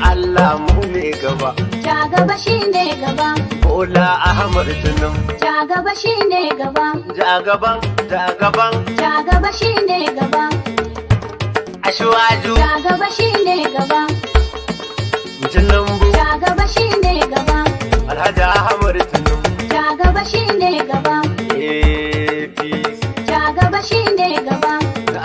Allah mu ne gaba. Ja gaba shine gaba. Bola Ahmad Tunum. Ja gaba shine gaba. Ja gaban, ja gaban. Ja gaba shine gaba. Ashwaju. Ja gaba shine gaba. Tinubu. Ja gaba shine gaba. Alhaji Ahmad Tunum. Ja gaba shine gaba. APC. Ja gaba shine gaba.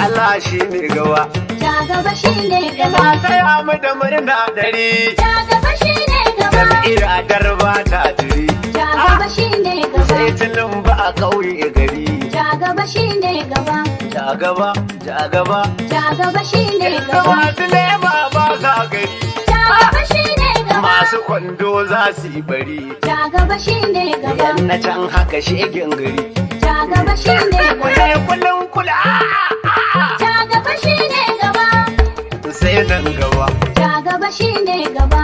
Allah shi ne gaba. Ja gaba shine gaba. Ina taya mu da murna dare. Ja gaba shine gaba. Jam'iyyar Adarba ta dare. Ja gaba shine gaba. Sai Tinubu a ƙauye gari. Ja gaba shine gaba. Ja gaba, ja gaba. Ja gaba shine Da gaba. masu lema ba sa gari. Ja gaba shine gaba. Masu kwando za su yi bari. Ja gaba shine gaba. Yan na can haka shegen gari. Ja gaba shine gaba. Kule kullum kula. Ja gaba shine gaba. Sai nan gaba. Ja gaba shine gaba.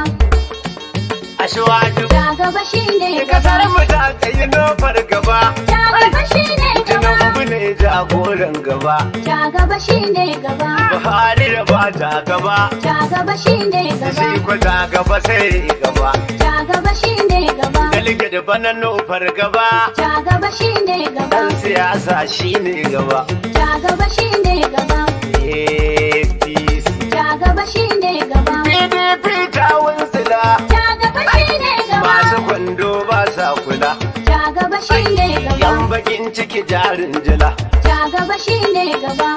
Ashwaju. Ja gaba shine gaba. Kasar mu ta tsayi nofar gaba. Ja gaba shine gaba. Tinubu ne jagoran gaba. Ja gaba shine gaba. Buhari da ba ta gaba. Ja gaba shine Shi gaba. ko ta gaba sai gaba. Ja gaba shine gaba. Dalike da bana nofar gaba. Ja gaba shine gaba. Dan siyasa shi ne gaba. Ja gaba shine gaba. APC. Ja gaba shine gaba. PDP ta wunsila. Ja gaba shine gaba. Masu kwando ba sa kula. Ja gaba shine Yan gaba. bakin ciki jarin jila. Ja gaba shine gaba.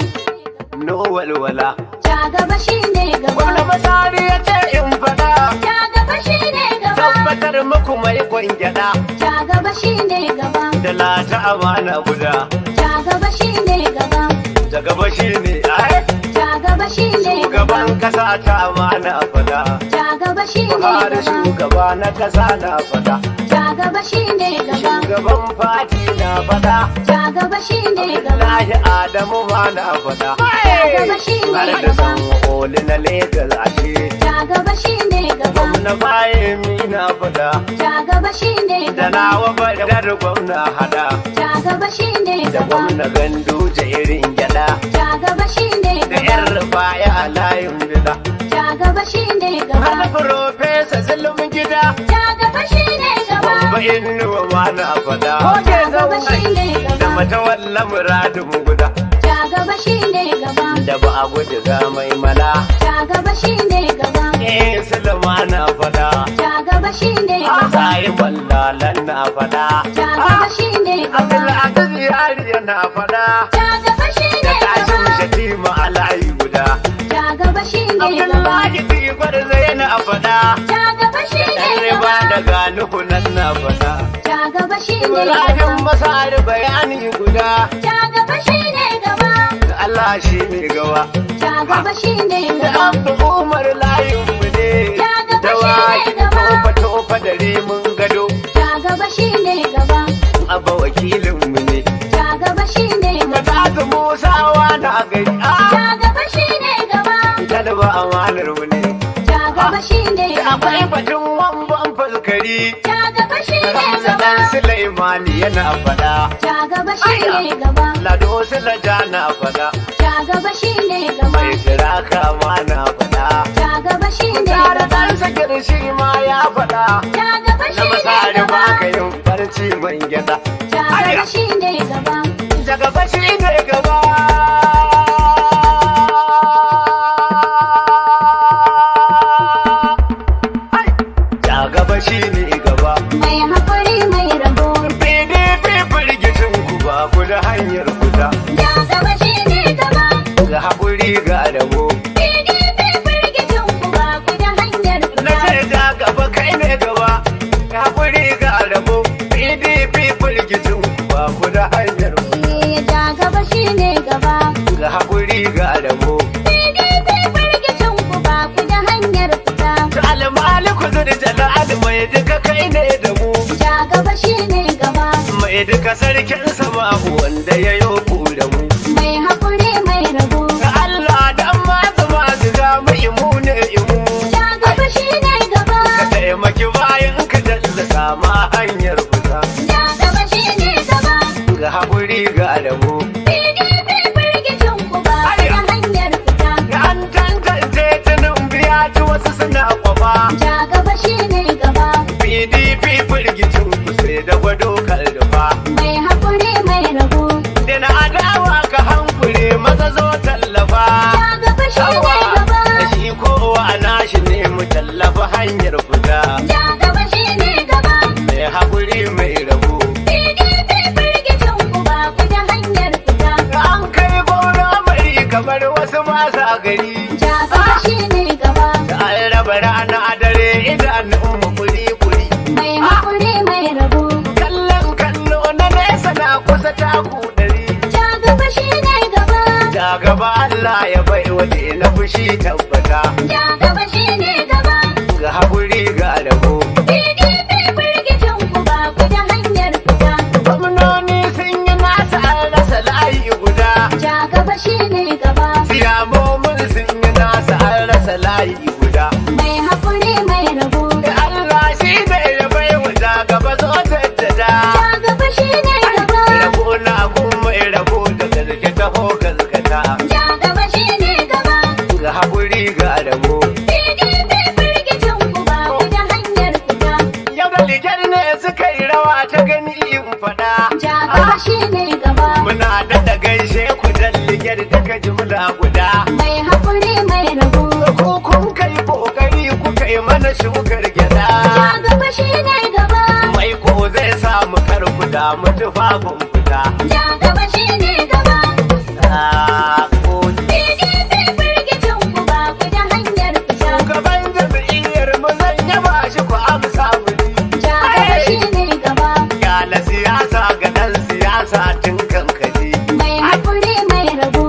No walwala. Ja gaba shine gaba. Gwamna Masari ya ce in faɗa. Ja gaba shine gaba. Tabbatar muku mai kwangyada. Ja gaba shine gaba. Da lata amana guda. Ja gaba shine gaba. Da gaba shi ne ai. Ja gaba shine gaba. Shugaban kasa ta amana fada. Ja gaba shine Buhari gaba. shugaba na kasa na fada. Ja gaba shine gaba. Shugaban fati na fada. Ja gaba shine gaba. Abdullahi Adamu ma na fada. gaba shine Har da gaba. san oli na Legas ashe. Ja gaba shine gaba. Gwamna bayan mi na fada. Ja gaba shine Da gaba. nawa badar gwamna hada. Ja gaba shine Da gaba. gwamna gandu irin gyada. Ja gaba shine Da gaba. yar rufaya a layin bida. Ja gaba shine gaba. Har Profesa Sulmun gida. Ja gaba shine gaba. Bamba inuwa ma na fada. Ja gaba shine Da gaba. matawalla muradin guda. Ja gaba shine gaba. Da ba a gudu ga mai mala. Ja gaba shine gaba. Sulma na fada. Ja gaba shine gaba. Sai wallalan na fada. Ja gaba shine gaba. Abdulaziz Yariya na fada. Ja gaba shine Da Kashim gaba. Shatima a layi guda. Ja gaba shine gaba. Abdullahi Tikwar zai na fada. Ja gaba shine Dan riba gaba. daga Nuhu nan na fada. Ja gaba shine Ibrahim gaba. Masari bayani guda. Ja gaba shine gaba. Da Allah shi ne gaba. Ja gaba shine Da gaba. Abdu Umar layin mu ne. Ya gaba Da shi ne waki gaba. tofa da rimin gado. Ja gaba shine gaba. Abba wakilin mu ne. Ja gaba shine Da gaba. tazu Musawa na gari. Ja gaba shine gaba. Talba amanar mu ne. Ja gaba shine Da gaba. akwai batun wamban falkari. Ja gaba shine Hamza gaba. dan Sulaimani yana fada. Ja gaba shine gaba. Lado Sulaja na fada. Ja gaba shine gaba. Mai tiraka ma na fada. Ja gaba shine Tare gaba. dan sakir shi ma ya fada. Ja gaba Na shine masari gaba. ba ka yin barci man gyada. Ja gaba shine gaba. Da gaba shi ne gaba. Da gaba shi ne gaba. Mai haƙuri mai rabo. PDP firgicin ku ba ku da hanyar fita. Ja gaba shine gaba. Ga haƙuri ga rabo. PDP firgicin ku ba ku da hanyar Na fita. ce da gaba kai ne gaba. Ga haƙuri ga rabo. PDP firgicin ku ba ku da hanyar fita. Ja gaba shine gaba. Ga haƙuri ga rabo. PDP firgicin ku ba ku da hanyar fita. Almaliku zurjala mai duka kai ne da mu. Ja gaba shine gaba. Mai duka sarkin sama wanda ya yi ku da mu. Mai haƙuri mai rabo. Ga Allah dan masu masu ga mu imu ne imu. Ja gaba shine gaba. Ka taimaki bayan ka dalla sama hanyar fita. Ja gaba shine gaba. Ga haƙuri ga rabo. PDP firgicin ku ba ku da hanyar fita. Ga an tantance tunin biya ci wasu suna kwafa. gari. Ja gaba shi ne gaba. An raba rana a dare idanun mu kuri-kuri. Mai haƙuri mai rabo. Kallon kallo na nesa na kusa taku ɗari. Ja gaba shi ne gaba. Ja gaba Allah ya bai waje na fushi tabbata. Ja gaba shi ne gaba. Ga haƙuri ga rabo. PDP firgicin ku ba ku da hanyar fita. Gwamnoni sun yi nasa an rasa layi guda. Ja gaba shi ne gaba. Siyamomin sun yi nasa an rasa layi guda. Mai haƙuri mai rabo. Allah shi ne ya bai wa ja gaba zo jaddada. Ja gaba shi ne gaba. Rabo na kuma rabo da gaske taho gaskata. Ja gaba shi ne gaba. Ga haƙuri ga rabo. PDP firgicin ku ba ku da hanyar fita. Yau da ligar ne suka yi rawa ta gani in faɗa. Ja gaba shi ne gaba. Muna daɗa gaishe ku dan ligar daga jumla guda. Mai haƙuri mai rabo. Ko kun kai ƙoƙari kuka yi mana shukar gyaɗa. Ja gaba shi ne gaba. Mai ko zai samu karku da mutufafin fita. Ja gaba shi ne gaba. Ah, gode. PDP firgicin ku ba ku da hanyar fita. Shugaban jam'iyyar mu zan yaba shi ku amsa muni. Ja gaba shi ne gaba. Gala siyasa ga ɗan siyasa tun kankaji. Mai haƙuri mai rabo.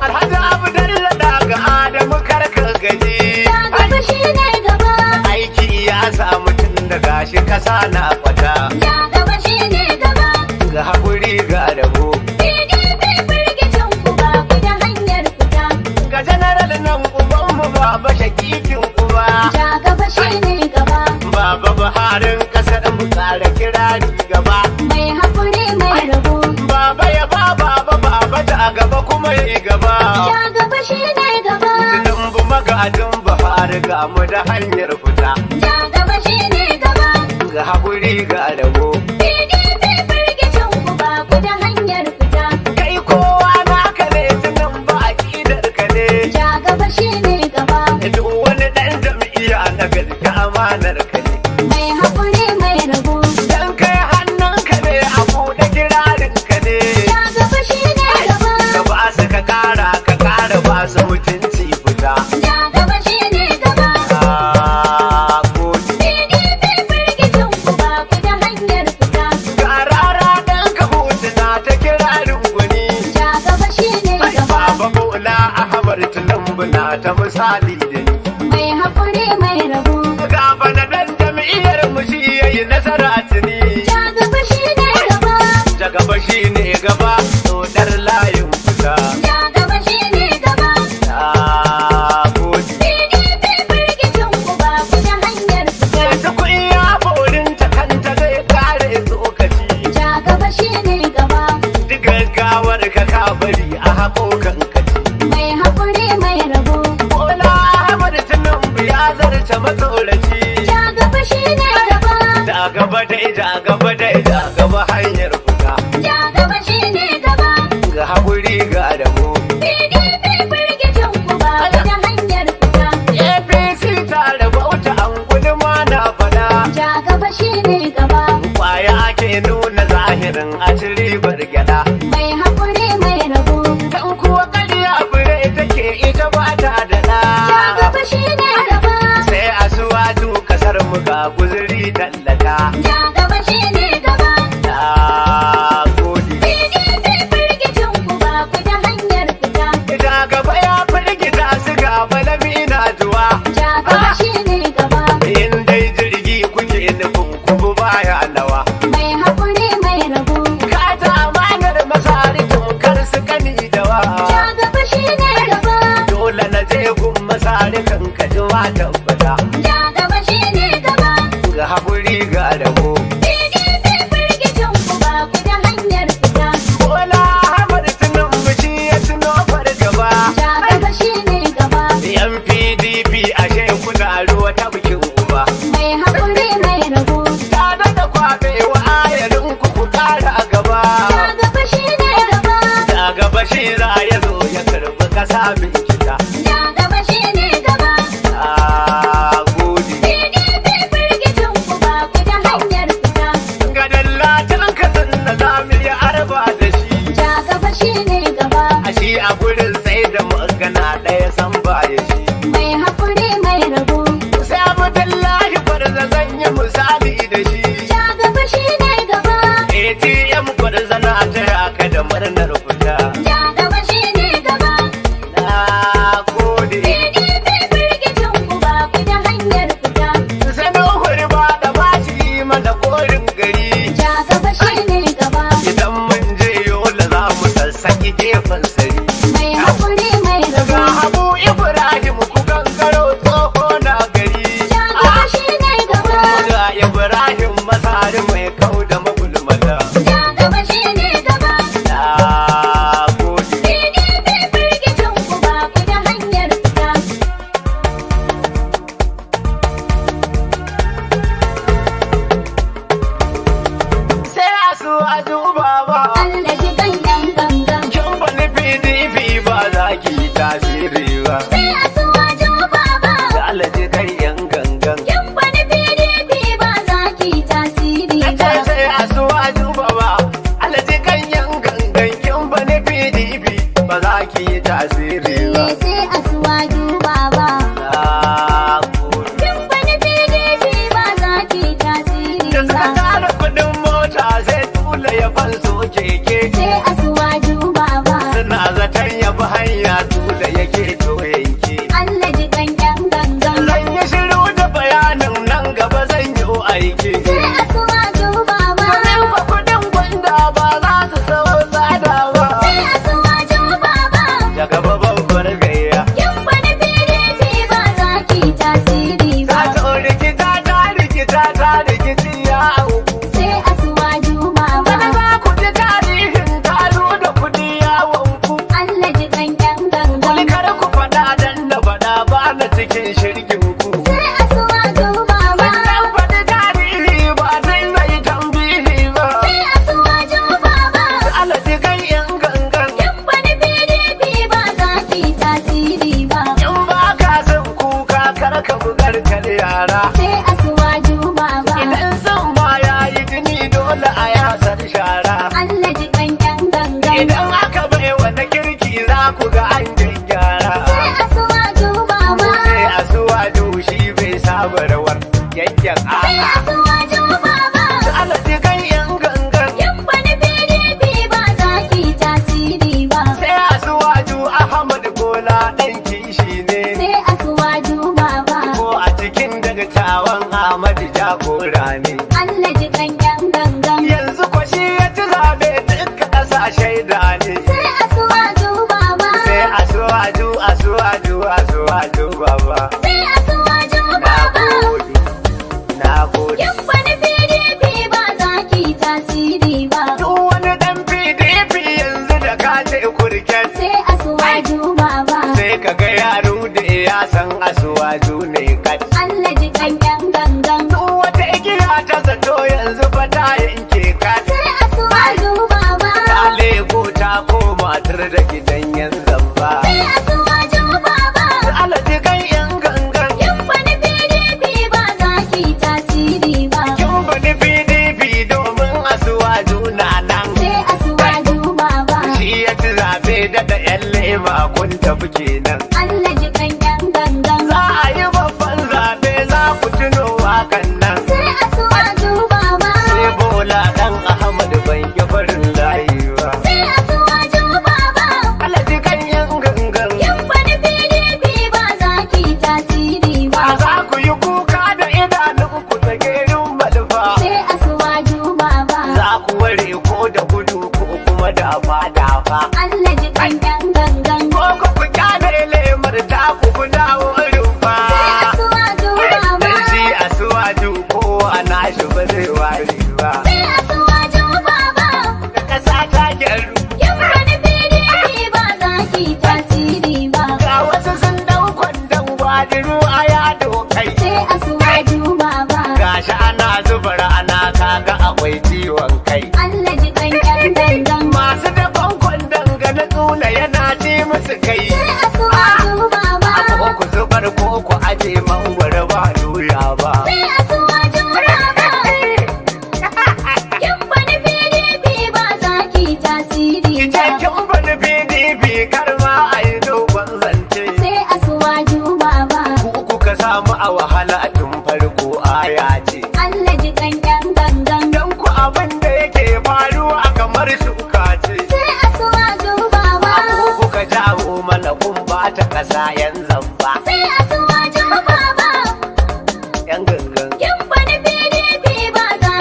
Alhaji Abdalla daga Adamu karka gaji. Ja gaba shi ne gaba. Aiki ya samu tun da gashi kasa na kwata. Ja gaba shi ne gaba. Ga haƙuri ga rabo. PDP firgicin ku ba ku da hanyar fita. Ga janaral nan ubanmu baba shakikin uba. Ja gaba shi ne gaba. Baba Buharin kasar mu ƙara kirari gaba. Mai haƙuri mai rabo. Baba ya baba ta gaba kuma yi gaba. Ja gaba shi ne gaba. Tinubu magajin Buhari ga mu da hanyar fita. Ja gaba shi ne gaba. Ga haƙuri ga rabo. PDP firgicin ku ba ku da hanyar fita. Kai kowa naka ne Tinubu aƙidar ka ne. Ja gaba shi ne gaba. Duk wani ɗan jam'iyya na gaske amanar ka ne. Mai haƙuri mai rabo. Dan kai hannun ka ne a buɗe kirarin ka ne. Ja gaba shi ne gaba. Ka ba su ka ƙara ba su mutunci fita. Ja gaba shi ne gaba. Ah, gode. PDP firgicin ku ba ku da hanyar fita. Ga rara ɗan ka hotuna ta kirarin gwani. Ja gaba shi ne gaba. Baba Bola Ahmad Tinubu na ta misali da ni. Mai haƙuri mai rabo. Ga bana dan jam'iyyar mu shi yayi nasara tuni. Ja gaba shi ne gaba. Ja gaba shi ne gaba, tsodar layin fita. Ja gaba shi ne gaba. Ah, gode. PDP firgicin ku ba ku da hanyar fita. Yanzu kun ya borin ta kanta zai kare tsokaci. Ja gaba shi ne gaba. Duk gaggawar ka ka bari a haƙo kankaci. Mai haƙuri mai rabo. Bola Ahmad Tinubu ya zarce matsoraci. Ja gaba shi ne gaba. Da gaba hanyar fita. Ja gaba shi ne gaba. Ga haƙuri ga rabo. PDP firgicin ku ba ku da hanyar fita. APC ta rabauta an guduma na fada. Ja gaba shi ne gaba. Kwaya ake nuna zahirin a ci ribar gyada. Mai haƙuri mai rabo. Dan kuwa ƙarya fure take ita ba ta da Ja ɗa. gaba shi ne gaba. Sai a suwatu kasar mu ga guzuri tallata. Ja gaba shi ne gaba. Na gode. PDP firgicin ku ba ku da hanyar fita. Ita gaba ya firgita su ga malami na zuwa. Ja gaba shi ne gaba. In dai jirgi kuke nufin kubu baya nawa. Mai haƙuri mai rabo. Ka ta amanar masari tamkar su kani dawa. Ja gaba shi ne gaba. Dole na je gun masari kan kajuwa tabbata. Ja gaba shi ne gaba. Ga haƙuri ga rabo. PDP firgicin ku ba ku da hanyar fita. Bola Ahmad Tinubu shi ya tuno fargaba. Ja gaba shi ne gaba. Yan PDP ashe kuna ruwa ta bikin uba. Mai haƙuri mai rabo. Ta daga kwaɓe wa ayarin ku ƙara gaba. Ja gaba shi ne gaba. Da gaba shi za ya zo ya karɓi kasa binkita. Ja gaba shi ne gaba. Ah, gode. PDP firgicin ku ba ku da hanyar fita. Ga dallacin kasan da za mu yi arba da shi. Ja gaba shi ne gaba. A shi a gurin sai da magana ɗaya san na korin gari. Ja gaba shi ne gaba. Idan mun je yola za mu sassaki gefen sari. Mai haƙuri mai Ga gaba. Habu Ibrahim ku gangaro tsoho na gari. Ja gaba shi ne gaba. Ga Ibrahim Masari mai kau da magulmata. Ja gaba shi ne gaba. Na gode. PDP firgicin ku ba ku da hanyar fita. Sai a su a duba ba. Allah ji kan yan gangan. Kin bani PDP ba za ki yi tasiri ba. Sai a suwa juba ba. Da alaji kai yan gangan. Kin wani PDP ba za ki tasiri ba. Nace sai a su a duba ba. Alaji kan yan gangan. Kin bani PDP ba za ki yi tasiri ba. Sai a suwa juba ba. Na gode. Kin wani PDP ba za ki tasiri Da suka ba. tara kudin mota sai tula ya fanso keke. Sai a suwa juba ba. Suna zaton ya bi hanya tula yake to yanke. Allah ji kan yan gangan. Zan yi shiru da bayanin nan gaba zan yi aiki. Sai a suwa juba ba. Domin ba kudin gwanda ba za su sau tsada ba. Sai a suwa juba ba. Daga babbar gayya. Kin wani PDP ba za ki tasiri Ta ba. zo rikita ta rikici ya auku. Sai a suwa juba ba. Wani za ku ji tarihin taro da kudi yawon ku. Allah ji kan yan gangan. Wani kar ku faɗa dan da faɗa ba na cikin shirgin ku. Sai a suwa juba ba. Wannan faɗi tarihi ba zai mai tambihi ba. Sai a suwa juba ba. Alaji kan yan gangan. Kin wani PDP ba za ki tasiri ba. In ba ka son kuka kar ka bugar kar yara. Sai a suwa juba ba. Idan son ma ya yi jini dole a yasar shara. Allah ji kan yan gangan. Idan aka bai wani kirki za ku ga an gyara. Sai a suwa juba ba. Sai a suwa dushi bai saba rawar yankin Sai a a'a. suwa juba ba. Alaji kan yan gangan. Kin wani PDP ba za ki tasiri ba. Sai a suwa ju Ahmad Bola ɗan kishi ne. Sai a suwa juba ba. Ko a cikin daga tawan Ahmad jagora ne. Allah ji kan yan gangan. Yanzu ko shi ya ci zabe duka ƙasa shaida ne. Sai a suwa juba ba. Sai a suwaju baba. Sai a suwa juba Na ba. gode, na gode. Kin wani PDP ba za ki tasiri ba. Duk wani ɗan PDP yanzu da ka ce kurken. Sai a suwa juba ba. Sai ka ga yaro da ya san asuwaju ne kat. Allah ji kan yan gangan. Duk wata igiya ta zato yanzu fa ta yanke kat. Sai a suwa juba ba. Ta lego ta koma tar da gidan yan zamba. Sai a suwa juba ba. Alaji kan yan gangan. Kin wani PDP ba za ki tasiri ba. Kin bani PDP domin asuwaju na nan. Sai a suwa juba ba. Shi ya ci zabe da yan lema kun tafi kenan. Allah ji kan yan gangan. Za a yi babban zabe za ku tuno wakan nan. Sai a suwa juba ba. Sai Bola dan Ahmad ban ki farin layi ba. Sai a suwa juba ba. Alaji kan yan gangan. Kin wani PDP ba za ki tasiri ba. Ba za ku yi kuka da idanun ku ta gerin malfa. Sai a suwa juba ba. Za ku ware ko da gudu ko kuma dafa. Allah ji kan yan gangan. Ko ku kyale lemar ta ku dawo rumfa. Sai a suwa juba ba. Dan shi a suwaju ko a nashi ba zai ware ba. Sai a suwa juba ba. Da ƙasa ta gyaru. Kin wani PDP ba za ki tasiri ba. Ga wasu sun dau kwandon gwadiru a yado kai. Sai a suwa juba ba. Gashi ana zuba rana kaga akwai ciwon kai. Allah ji kan yan gangan. Masu daban kwandon ga na tsula yana ji musu kai. Sai a suwa juba ba. Ko ku zubar ko ku aje mangwaro ba doya ba. Sai a suwa juba ba. Kin wani PDP ba za ki tasiri Ki ba. ce kin bani PDP kar ma a yi dogon zance. Sai a suwa juba ba. Ku kuka samu a wahala tun farko aya ce. Allah ji kan yan gangan. Dan ku abin da yake faruwa kamar shuka ce. Sai a suwa juba ba. Ku kuka jawo mana kun bata ƙasa yan zamba. Sai a suwa juba ba. Yan gangan. Kin wani PDP ba za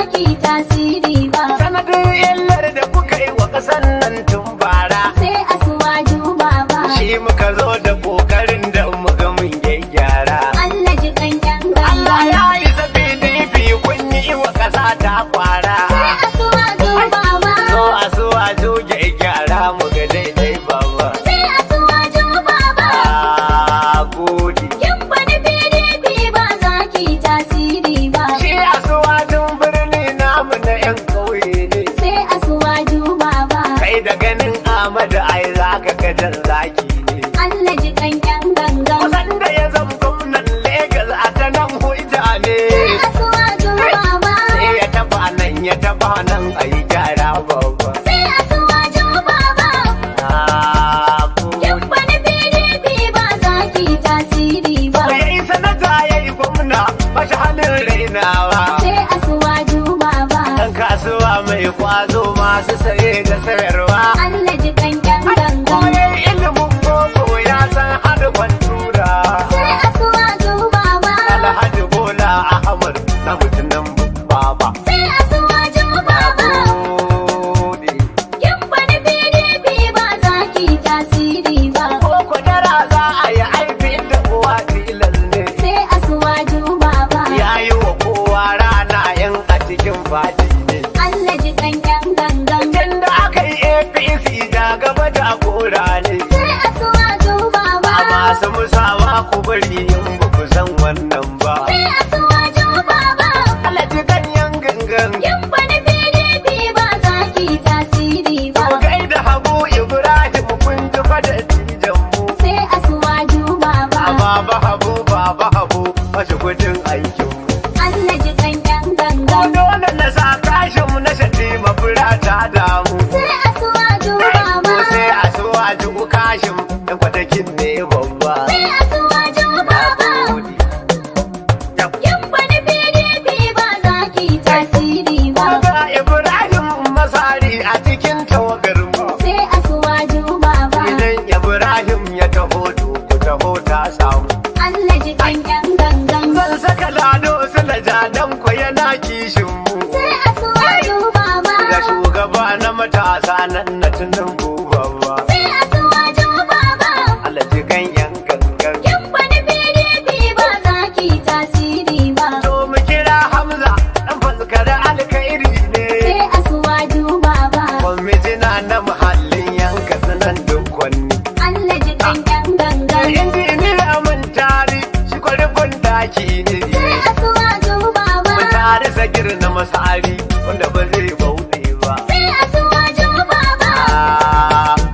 kasuwa mai kwazo masu saye da sayarwa. Allah ji kankan gangan. Koyar ilimin boko ya san hada kwantura. Sai asuwaju baba. Alhaji Bola Ahmad na mutunan baba. Sai asuwaju baba. Kin bani PDP ba za ki tasiri ba. Ko kwadara za a yi aibin da uwa tilas ne. Sai asuwaju baba. Ya yi wa kowa rana yan a cikin fati ne. Allah ji kankan gangan. Tun da aka yi APC da gaba da kora ne. Sai asuwaju baba. A masu musawa ku bari in ba ku san wannan ba. Sai asuwaju baba. Alhaji ganyen gangan. Kin bani PDP ba za ki tasiri ba. Ku gaida Habu Ibrahim kun ji fada tijan mu. Sai asuwaju baba. Baba Habu mashi gudun aikin mu. Allah ji kankan Ko gangan. dole na sa kashin mu na shaɗi mafura ta damu. Sai asuwaju baba. Ko sai a so a ji kashin da kwatakin ne babba. Sai asuwaju baba. Kin bani PDP ba za ki tasiri ba. Ga Ibrahim Masari a cikin tawagar mu. Sai asuwaju baba. Idan Ibrahim ya taho to ku taho ta samu. Allah ji kankan gangan. Zan saka lado sulaja dan ko yana kishin mu. Sai asuwaju baba. Ga shugaba na matasa nan na tunan babba. Sai asuwaju baba. Allah ji kan yan gangan. Kin bani PDP ba za ki tasiri ba. To mu kira Hamza dan fuskar alkhairi ne. Sai asuwaju baba. Kwamitina na muhallin yanka sanan dukkanni. Allah ji kankan gangan. Injiniya mun tari shi kwarikun daki ne. Sai asuwaju baba. Mun tari sagir na masari wanda ba zai bauɗe ba. Sai asuwaju baba.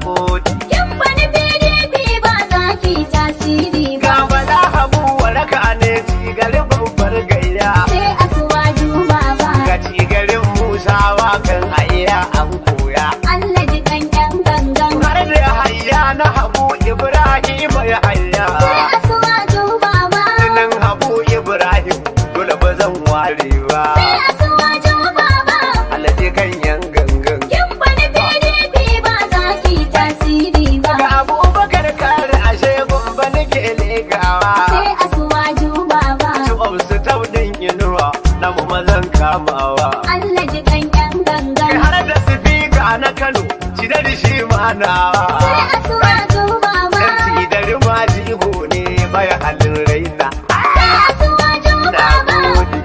Kodi. Kin bani PDP ba za ki tasiri ba. Ga bala Habu waraka ne cigarin babbar gayya. Sai asuwaju baba. Ga cigarin Musawa kan aiya an koya. Allah ji kankan gangan. Har da hayya na Habu Ibrahim ya hayya. Sai asuwaju baba. Sunan Habu Ibrahim dole ba zan ware ba. Sai asuwaju baba. Alhaji kan yan gangan. Kin bani PDP ba za ki tasiri ba. Ga Abubakar kare ashe gumba nake legawa. Sai asuwaju baba. Tuwam su taudin inuwa na mu mazan kamawa. Allah ji kankan gangan. Har da sifika na Kano cidar shi manawa. Sai asuwaju baba. Dan cidar ma jigo ne bai halin raina. Sai asuwaju Na baba. gode.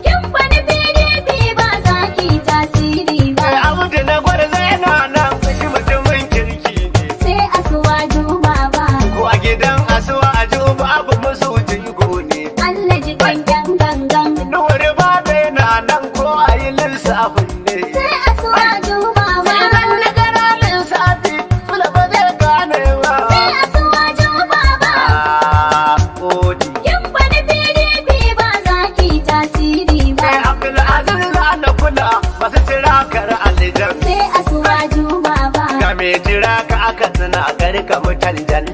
Kin bani PDP ba za ki tasiri ba. Kai Abdu na gwarza yana nan shi mutumin kirki ne. Sai asuwaju baba. Ko a gidan asuwa a jo babu musu jigo ne. Allah ji kankan gangan. Nuwar babe na nan ko a yi lissafin ne. Sai asuwaju baba. Idan na gara lissafi sula ba zai gane ba. Sai asuwaju baba. Kodi. Kin bani PDP ba za ki tasiri ba. Kai Abdulaziz za na kula masu jira kar alijan. Sai asuwaju baba. Ga mai jira ka aka suna garka mutan jan.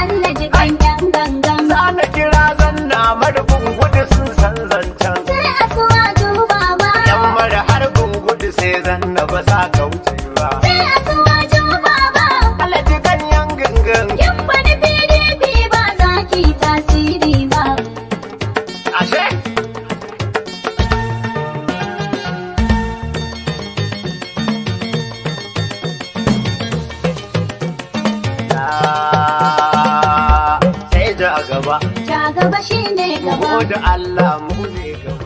Allah ji kankan gangan. Za na kira zanna marufin gudu sun san zancen. Sai asuwaju baba. Yan mara harbin gudu sai zanna ba sa kauce ba. Sai asuwaju baba. Alhaji ganyen gangan. Kin bani PDP ba za ki tasiri ba. Ashe? Sai ja gaba. Ja gaba shine gaba. Mu da Allah mu ne gaba.